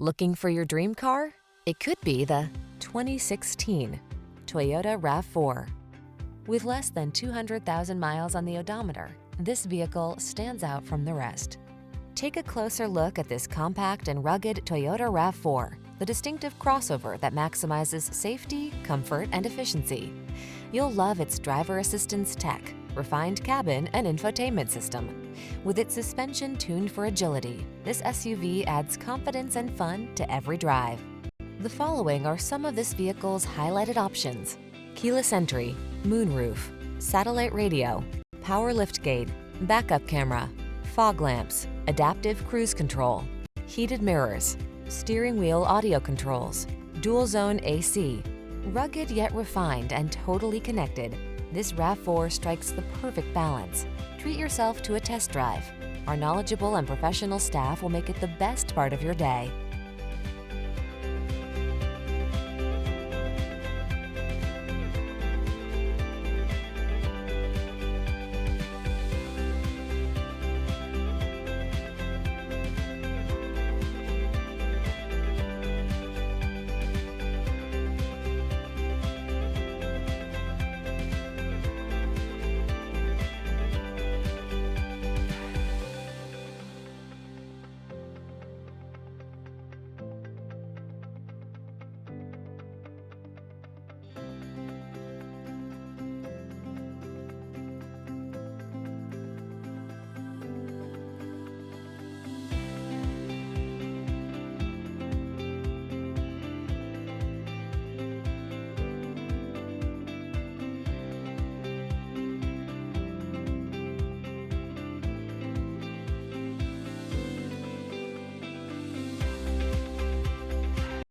Looking for your dream car? It could be the 2016 Toyota RAV4. With less than 200,000 miles on the odometer, this vehicle stands out from the rest. Take a closer look at this compact and rugged Toyota RAV4, the distinctive crossover that maximizes safety, comfort, and efficiency. You'll love its driver assistance tech, refined cabin, and infotainment system. With its suspension tuned for agility, this SUV adds confidence and fun to every drive. The following are some of this vehicle's highlighted options: keyless entry, moonroof, satellite radio, power liftgate, backup camera, fog lamps, adaptive cruise control, heated mirrors, steering wheel audio controls, dual zone AC. Rugged yet refined and totally connected, this RAV4 strikes the perfect balance. Treat yourself to a test drive. Our knowledgeable and professional staff will make it the best part of your day.